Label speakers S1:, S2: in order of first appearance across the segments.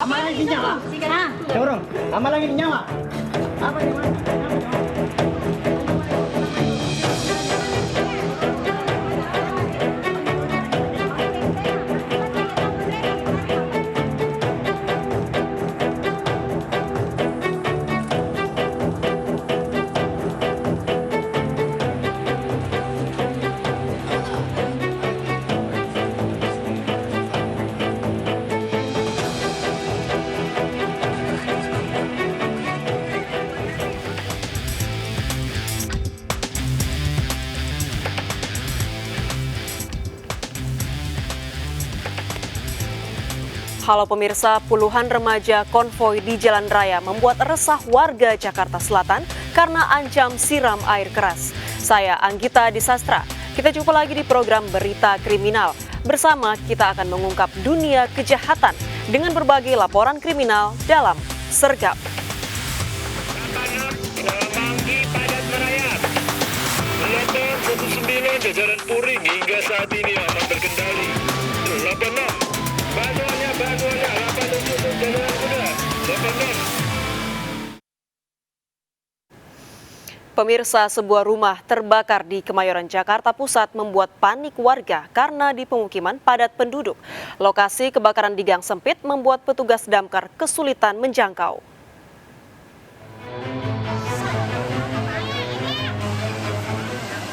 S1: Amal lagi nyawa. Dorong. Amal lagi nyawa. Apa yang mana?
S2: Halo pemirsa, puluhan remaja konvoi di jalan raya membuat resah warga Jakarta Selatan karena ancam siram air keras. Saya Anggita Disastra. Kita jumpa lagi di program Berita Kriminal. Bersama kita akan mengungkap dunia kejahatan dengan berbagai laporan kriminal dalam Sergap.
S3: Semanggi padat merayap. Gelombang 19 jajaran Puring hingga saat ini aman terkendali. 86 Banuanya 87 jajaran kuda 86.
S2: Pemirsa, sebuah rumah terbakar di Kemayoran, Jakarta Pusat membuat panik warga karena di pemukiman padat penduduk. Lokasi kebakaran di gang sempit membuat petugas damkar kesulitan menjangkau.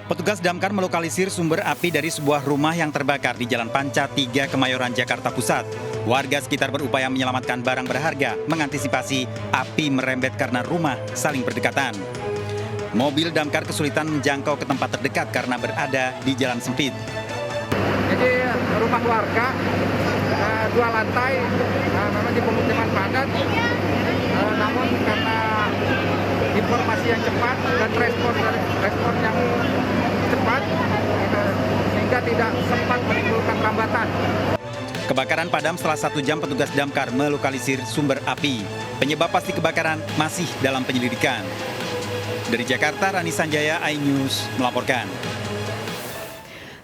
S4: Petugas damkar melokalisir sumber api dari sebuah rumah yang terbakar di Jalan Panca 3, Kemayoran, Jakarta Pusat. Warga sekitar berupaya menyelamatkan barang berharga, mengantisipasi api merembet karena rumah saling berdekatan. Mobil damkar kesulitan menjangkau ke tempat terdekat karena berada di jalan sempit.
S5: Jadi rumah warga 2 lantai, memang di pemukiman padat, namun karena informasi yang cepat dan respon yang cepat, sehingga tidak sempat menimbulkan rambatan.
S4: Kebakaran padam setelah 1 jam petugas damkar melokalisir sumber api. Penyebab pasti kebakaran masih dalam penyelidikan. Dari Jakarta, Rani Sanjaya, iNews melaporkan.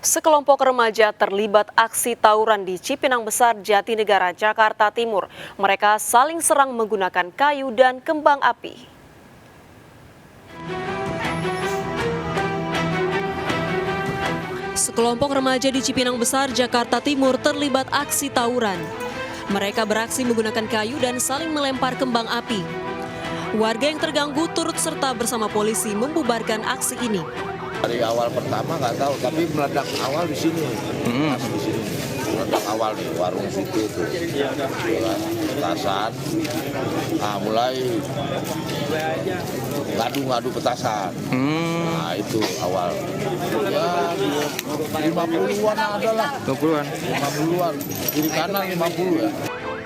S2: Sekelompok remaja terlibat aksi tawuran di Cipinang Besar, Jatinegara, Jakarta Timur. Mereka saling serang menggunakan kayu dan kembang api. Sekelompok remaja di Cipinang Besar, Jakarta Timur terlibat aksi tawuran. Mereka beraksi menggunakan kayu dan saling melempar kembang api. Warga yang terganggu turut serta bersama polisi membubarkan aksi ini.
S6: Dari awal pertama nggak tahu, tapi meledak awal di sini. Pas di sini. Meledak awal di warung situ itu. Petasan. Mulai ngadu-ngadu petasan. Nah, itu awal. Ya, 50-an adalah. 50-an. Kiri kanan 50 ya.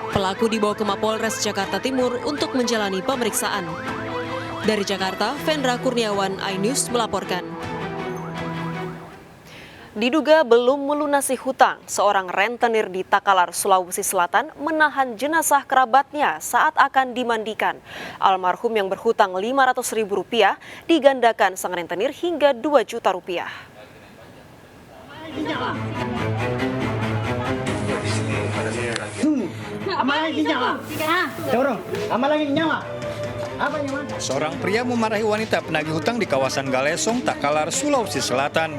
S2: Pelaku dibawa ke Mapolres Jakarta Timur untuk menjalani pemeriksaan. Dari Jakarta, Vendra Kurniawan, iNews melaporkan. Diduga belum melunasi hutang, seorang rentenir di Takalar, Sulawesi Selatan menahan jenazah kerabatnya saat akan dimandikan. Almarhum yang berhutang Rp500.000 digandakan sang rentenir hingga Rp2 juta.
S1: Amal lagi nyawa. Dorong. Amal lagi nyawa. Apa yang mana?
S7: Seorang pria memarahi wanita penagih hutang di kawasan Galesong, Takalar, Sulawesi Selatan.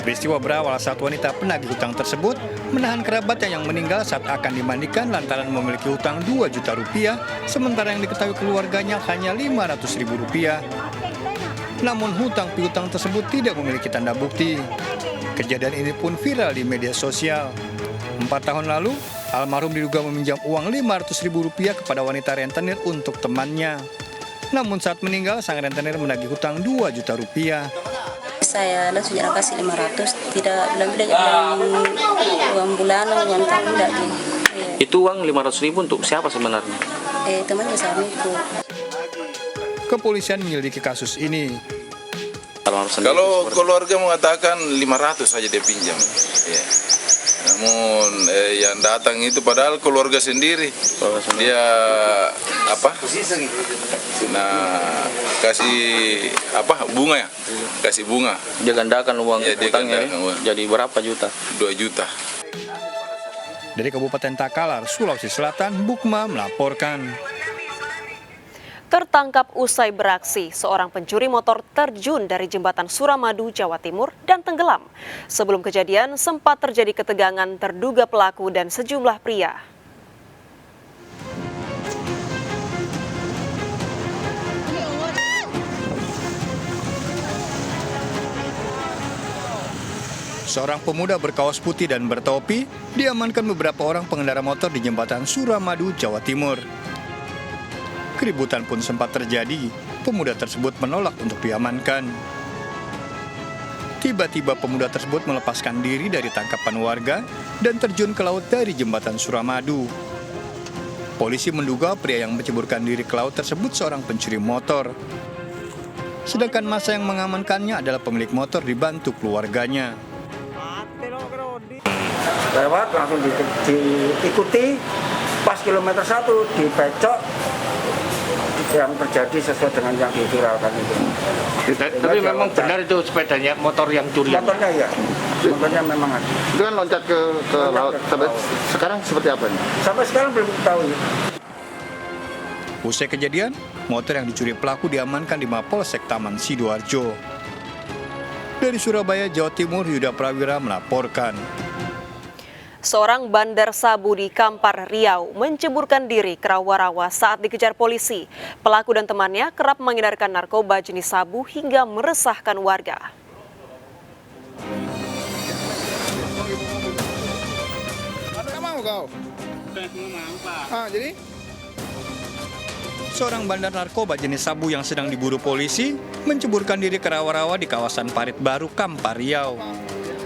S7: Peristiwa berawal saat wanita penagih hutang tersebut menahan kerabatnya yang meninggal saat akan dimandikan lantaran memiliki hutang Rp2 juta, sementara yang diketahui keluarganya hanya Rp500.000. Namun hutang piutang tersebut tidak memiliki tanda bukti. Kejadian ini pun viral di media sosial. 4 tahun lalu, almarhum diduga meminjam uang Rp500.000 kepada wanita rentenir untuk temannya. Namun saat meninggal, sang rentenir menagih hutang Rp2 juta.
S8: Saya langsung kasih 500, tidak bilang uang bulanan, uang tahun tidak.
S9: Itu uang 500.000 untuk siapa sebenarnya?
S8: Temannya suamiku.
S7: Kepolisian menyelidiki kasus ini.
S6: Kalau keluarga mengatakan 500 saja dia pinjam. Ya. Namun yang datang itu padahal keluarga sendiri. Dia kasih bunga ya? Kasih bunga.
S9: Dia gandakan uang
S6: ya,
S9: utangnya. Jadi berapa juta?
S6: 2 juta.
S7: Dari Kabupaten Takalar, Sulawesi Selatan, Bukma melaporkan.
S2: Tertangkap usai beraksi, seorang pencuri motor terjun dari jembatan Suramadu, Jawa Timur dan tenggelam. Sebelum kejadian, sempat terjadi ketegangan terduga pelaku dan sejumlah pria.
S7: Seorang pemuda berkaos putih dan bertopi diamankan beberapa orang pengendara motor di jembatan Suramadu, Jawa Timur. Keributan pun sempat terjadi. Pemuda tersebut menolak untuk diamankan. Tiba-tiba pemuda tersebut melepaskan diri dari tangkapan warga dan terjun ke laut dari jembatan Suramadu. Polisi menduga pria yang menceburkan diri ke laut tersebut seorang pencuri motor. Sedangkan massa yang mengamankannya adalah pemilik motor dibantu keluarganya.
S5: Lewat langsung diikuti, pas kilometer 1 dipecok yang terjadi sesuai dengan yang diviralkan itu.
S10: Tapi memang benar itu sepedanya motor yang curi.
S5: Motornya ya, motornya memang ada.
S10: Itu kan loncat ke laut. Sekarang seperti apa nih?
S5: Sampai sekarang belum tahu.
S7: Usai kejadian, motor yang dicuri pelaku diamankan di Mapolsek Taman Sidoarjo. Dari Surabaya, Jawa Timur, Yuda Prawira melaporkan.
S2: Seorang bandar sabu di Kampar, Riau menceburkan diri ke rawa-rawa saat dikejar polisi. Pelaku dan temannya kerap mengedarkan narkoba jenis sabu hingga meresahkan warga.
S7: Seorang bandar narkoba jenis sabu yang sedang diburu polisi menceburkan diri ke rawa-rawa di kawasan Parit Baru, Kampar, Riau.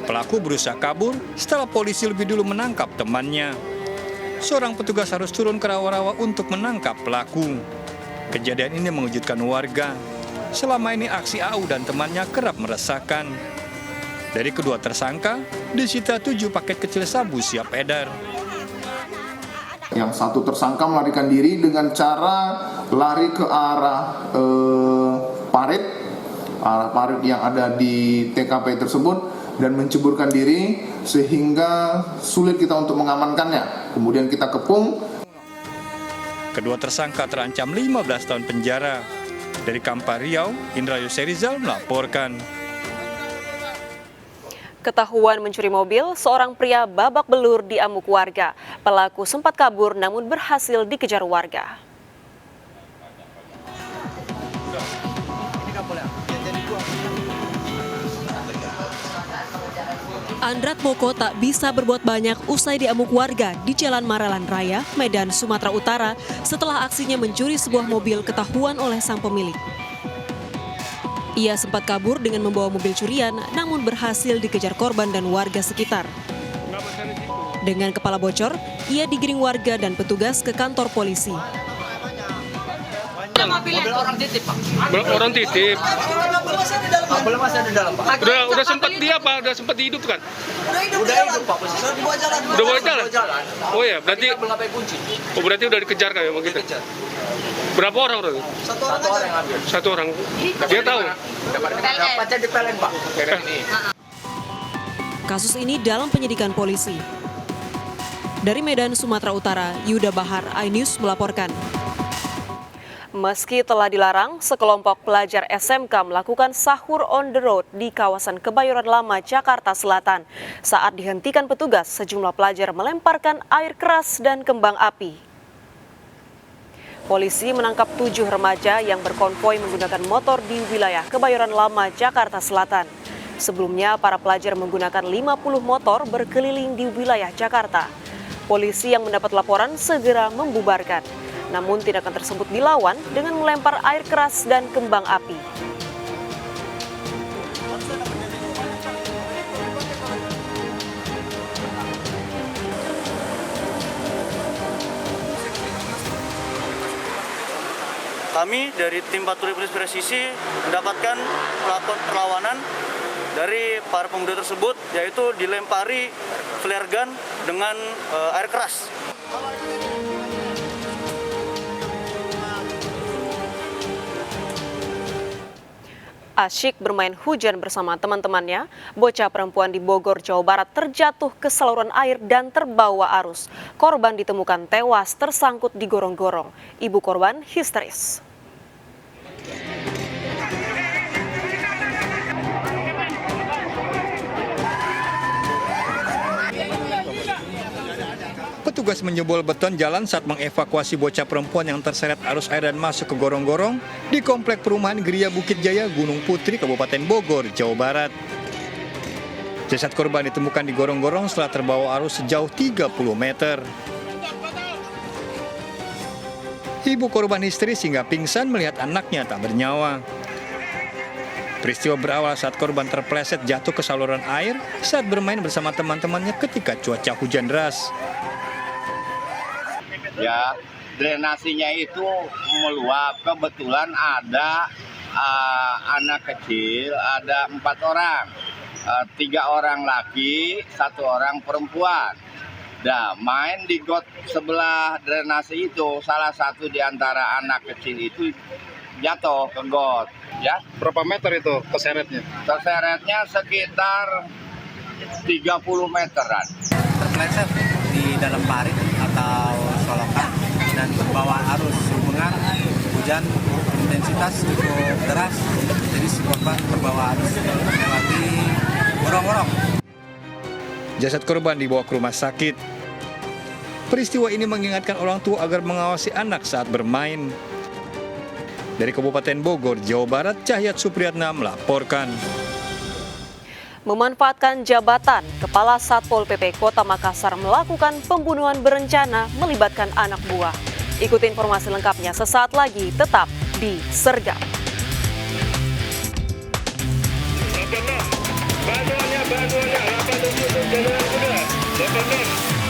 S7: Pelaku berusaha kabur setelah polisi lebih dulu menangkap temannya. Seorang petugas harus turun ke rawa-rawa untuk menangkap pelaku. Kejadian ini mengejutkan warga. Selama ini aksi AU dan temannya kerap meresahkan. Dari kedua tersangka, disita 7 paket kecil sabu siap edar.
S11: Yang satu tersangka melarikan diri dengan cara lari ke arah parit yang ada di TKP tersebut dan menceburkan diri sehingga sulit kita untuk mengamankannya. Kemudian kita kepung.
S7: Kedua tersangka terancam 15 tahun penjara. Dari Kampar, Riau, Indra Yuserizal melaporkan.
S2: Ketahuan mencuri mobil, seorang pria babak belur diamuk warga. Pelaku sempat kabur namun berhasil dikejar warga. Andrat Moko tak bisa berbuat banyak usai diamuk warga di Jalan Maralan Raya, Medan, Sumatera Utara setelah aksinya mencuri sebuah mobil ketahuan oleh sang pemilik. Ia sempat kabur dengan membawa mobil curian namun berhasil dikejar korban dan warga sekitar. Dengan kepala bocor, ia digiring warga dan petugas ke kantor polisi.
S12: Mobil orang titip, Pak.
S3: Orang titip.
S12: Belum masih ada dalam, Pak.
S3: Udah sempat dia apa? Udah sempat dihidupkan?
S12: Udah hidup, Pak. Posisi di bawah jalan.
S3: Udah bawa jalan? Oh ya, berarti
S12: belum ngapain kunci.
S3: Oh, berarti udah dikejar kan memang gitu. Berapa orang itu?
S12: Satu orang yang ambil.
S3: Satu orang. Dia tahu.
S12: Dapatnya di PLN, Pak.
S2: Kasus ini dalam penyidikan polisi. Dari Medan, Sumatera Utara, Yuda Bahar, iNews melaporkan. Meski telah dilarang, sekelompok pelajar SMK melakukan sahur on the road di kawasan Kebayoran Lama, Jakarta Selatan. Saat dihentikan petugas, sejumlah pelajar melemparkan air keras dan kembang api. Polisi menangkap 7 remaja yang berkonvoi menggunakan motor di wilayah Kebayoran Lama, Jakarta Selatan. Sebelumnya, para pelajar menggunakan 50 motor berkeliling di wilayah Jakarta. Polisi yang mendapat laporan segera membubarkan. Namun tindakan tersebut dilawan dengan melempar air keras dan kembang api.
S13: Kami dari tim patroli polisi presisi mendapatkan melakukan perlawanan dari para pemuda tersebut, yaitu dilempari flare gun dengan air keras.
S2: Asyik bermain hujan bersama teman-temannya, bocah perempuan di Bogor, Jawa Barat terjatuh ke saluran air dan terbawa arus. Korban ditemukan tewas tersangkut di gorong-gorong. Ibu korban histeris.
S7: Petugas menjebol beton jalan saat mengevakuasi bocah perempuan yang terseret arus air dan masuk ke gorong-gorong di Komplek Perumahan Geria Bukit Jaya, Gunung Putri, Kabupaten Bogor, Jawa Barat. Jasad korban ditemukan di gorong-gorong setelah terbawa arus sejauh 30 meter. Ibu korban histeris hingga pingsan melihat anaknya tak bernyawa. Peristiwa berawal saat korban terpleset jatuh ke saluran air saat bermain bersama teman-temannya ketika cuaca hujan deras.
S6: Ya, drenasinya itu meluap. Kebetulan ada anak kecil, ada 4 orang, 3 orang laki, 1 orang perempuan. Nah, main di got sebelah drenasi itu, salah satu di antara anak kecil itu jatuh ke got. Ya,
S3: Berapa meter itu keseretnya?
S6: terseretnya sekitar 30 meteran.
S14: Terpleset di dalam parit atau solokan dan terbawa arus hubungan hujan intensitas cukup deras, jadi si korban terbawa arus melewati gorong-gorong.
S7: Jasad korban dibawa ke rumah sakit. Peristiwa ini mengingatkan orang tua agar mengawasi anak saat bermain. Dari Kabupaten Bogor, Jawa Barat, Cahyat Supriyatna melaporkan.
S2: Memanfaatkan jabatan, Kepala Satpol PP Kota Makassar melakukan pembunuhan berencana melibatkan anak buah. Ikuti informasi lengkapnya sesaat lagi, tetap di Sergap.
S3: Bantuannya, 87 Jalan Kuda.